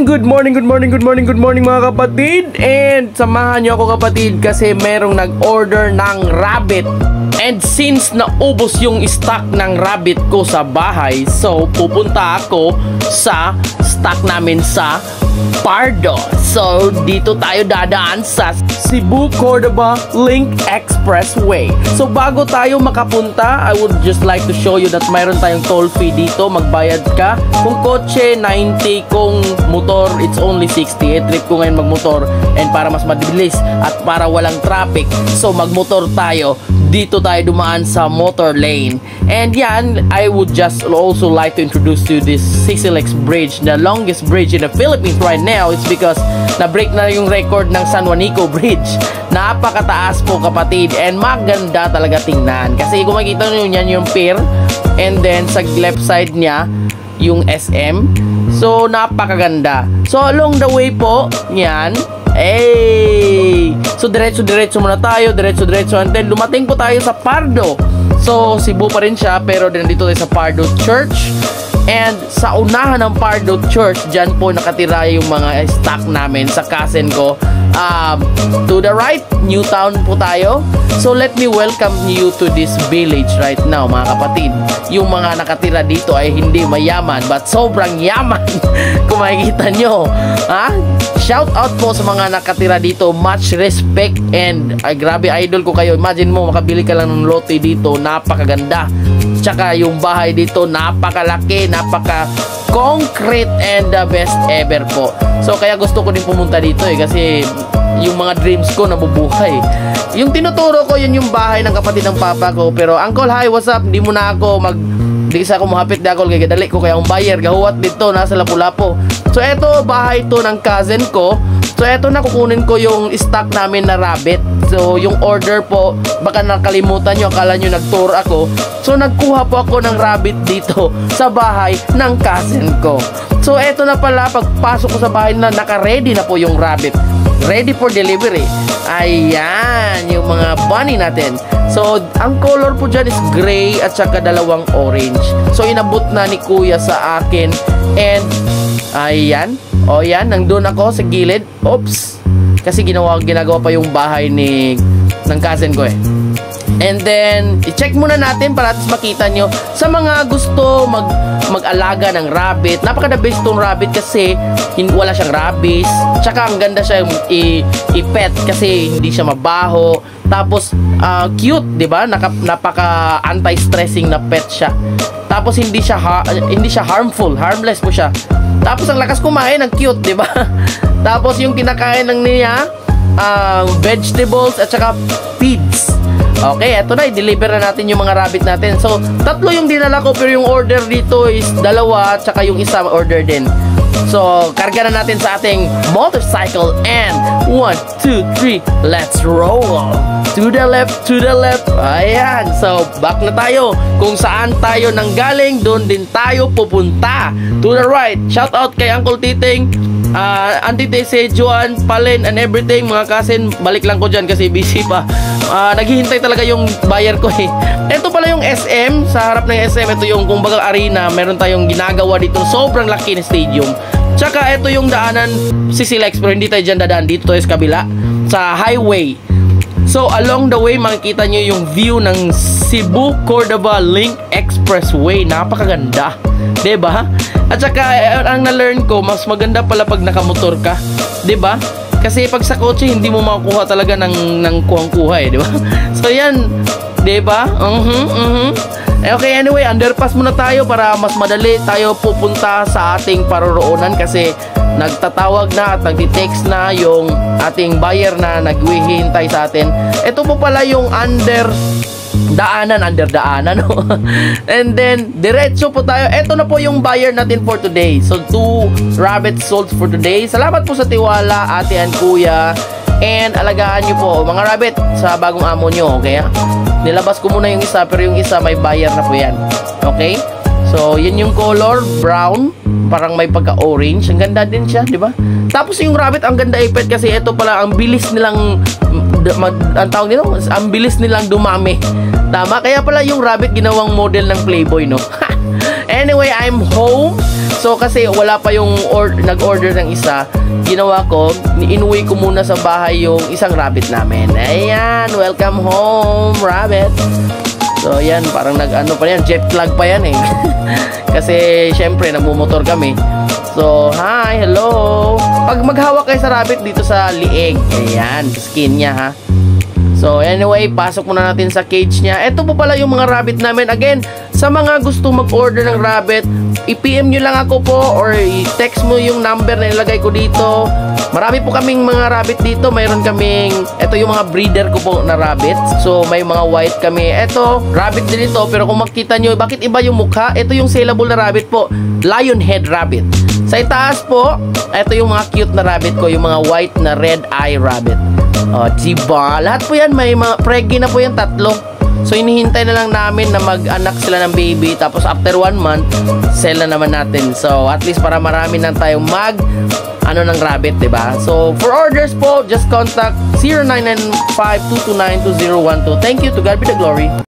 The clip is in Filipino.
And good morning mga kapatid. And samahan nyo ako kapatid kasi merong nag-order ng rabbit. And since naubos yung stock ng rabbit ko sa bahay, so pupunta ako sa stock namin sa Pardo. So dito tayo dadaan sa Cebu Cordova Link Expressway. So bago tayo makapunta, I would just like to show you that mayroon tayong toll fee dito. Magbayad ka. Kung kotse 90, kung motor it's only 60. Trip ko ngayon magmotor, and para mas mabilis at para walang traffic, so magmotor tayo. Dito tayo dumaan sa motor lane. And yan, I would just also like to introduce to you this CCLX bridge, the longest bridge in the Philippines right now. It's because na-break na yung record ng San Juanico Bridge. Napakataas po kapatid, and maganda talaga tingnan. Kasi kung makikita nyo yan yung pier, and then sa left side niya yung SM. So napakaganda. So along the way po, yan. Hey! So diretso-diretso muna tayo, diretso-diretso, and then dumating po tayo sa Pardo. So Cebu pa rin siya, pero nandito tayo sa Pardo Church. And sa unahan ng Pardo Church, dyan po nakatira yung mga stock namin sa cousin ko. To the right, New Town po tayo. So let me welcome you to this village right now mga kapatid. Yung mga nakatira dito ay hindi mayaman, but sobrang yaman. Kung makikita nyo, ha? Shout out po sa mga nakatira dito. Much respect, and grabe, idol ko kayo. Imagine mo, makabili ka lang ng lote dito. Napakaganda. Tsaka yung bahay dito, napakalaki, napaka-concrete, and the best ever po. So kaya gusto ko din pumunta dito kasi yung mga dreams ko nabubuhay. Yung tinuturo ko, yun yung bahay ng kapatid ng papa ko. Pero Uncle, hi, what's up? Hindi mo na ako di sa ako mahapit na ako, kaya dali ko kaya ang buyer gahuwat dito nasa Lapu-Lapu. So eto, bahay to ng cousin ko. So eto na, kukunin ko yung stock namin na rabbit. So yung order po, baka nakalimutan nyo, akala nyo nag-tour ako. So nagkuha po ako ng rabbit dito sa bahay ng cousin ko. So eto na pala, pagpasok ko sa bahay na, naka-ready na po yung rabbit. Ready for delivery. Ayan, yung mga bunny natin. So, ang color po dyan is gray at saka dalawang orange. So, inabot na ni kuya sa akin. And, ayan. O, yan. Nandun ako sa gilid. Oops. Kasi ginagawa pa yung bahay ng cousin ko eh. And then, i-check muna natin para at makita nyo. Sa mga gusto mag-alaga ng rabbit, napaka-the best tong rabbit kasi wala siyang rabies. Tsaka ang ganda siya i-pet kasi hindi siya mabaho. Tapos, cute, di ba? Napaka anti-stressing na pet siya. Tapos, hindi siya harmful. Harmless po siya. Tapos, ang lakas kumain, ang cute, di ba? Tapos, yung kinakain ng niya, vegetables at saka feeds. Okay, eto na, i-deliver na natin yung mga rabbit natin. So, 3 yung dinala ko, pero yung order dito is 2, tsaka yung isa order din. So, karga na natin sa ating motorcycle, and 1, 2, 3, let's roll! To the left, to the left. Ayan, so back na tayo. Kung saan tayo nanggaling, doon din tayo pupunta. To the right, shout out kay Uncle Titing, Auntie Tese, Joan, Palen, and everything. Mga cousin, balik lang ko dyan kasi busy pa. Naghihintay talaga yung buyer ko eh. Ito pala yung SM. Sa harap ng SM, ito yung kumbaga arena. Meron tayong ginagawa dito. Sobrang laki na stadium. Tsaka ito yung daanan CCLX, pero hindi tayo dyan dadaan. Dito tayo sa kabila, sa highway. So along the way, makikita nyo yung view ng Cebu Cordova Link Expressway. Napakaganda, diba? At saka ang na-learn ko, mas maganda pala pag nakamotor ka, diba? Kasi pag sa kotse, hindi mo makukuha talaga ng kuhang-kuha eh, diba? So yan, diba? Okay, anyway, underpass muna tayo para mas madali tayo pupunta sa ating paroroonan kasi nagtatawag na at nagtitext na yung ating buyer na naghihintay sa atin. Ito po pala yung under daanan. And then, diretso po tayo. Ito na po yung buyer natin for today. So, 2 rabbits sold for today. Salamat po sa tiwala, ate and kuya. And alagaan nyo po mga rabbit sa bagong amo nyo, okay? Nilabas ko muna yung isa, pero yung isa may buyer na po yan. Okay? So, yun yung color, brown. Parang may pagka-orange. Ang ganda din siya, di ba? Tapos yung rabbit, ang ganda ipet kasi ito pala, ang bilis nilang ang tawag nito, ang bilis nilang dumami. Tama? Kaya pala yung rabbit ginawang model ng Playboy, no? Anyway, I'm home. So, kasi wala pa yung nag-order ng isa, ginawa ko, inuwi ko muna sa bahay yung isang rabbit namin. Ayan, welcome home, rabbit. So, yan, parang nag-ano pa yan, jet lag pa yan eh. Kasi, syempre, nagmumotor kami. So, hi, hello. Pag maghawak kayo sa rabbit dito sa lieg, ayan, skin niya ha. So, anyway, pasok muna natin sa cage niya. Ito po pala yung mga rabbit namin. Again, sa mga gusto mag-order ng rabbit, i-PM nyo lang ako po or i-text mo yung number na ilagay ko dito. Marami po kaming mga rabbit dito. Mayroon kaming, ito yung mga breeder ko po na rabbit. So, may mga white kami. Ito, rabbit din ito. Pero kung makita nyo, bakit iba yung mukha? Ito yung saleable na rabbit po. Lion head rabbit. Sa itaas po, ito yung mga cute na rabbit ko. Yung mga white na red eye rabbit. O, diba? Lahat po yan, may mga preggy na po yan, 3. So, inihintay na lang namin na mag-anak sila ng baby. Tapos, after 1 month, sell na naman natin. So, at least para marami na tayong ng rabbit, diba? So, for orders po, just contact 0995-229-2012. Thank you. To God be the glory.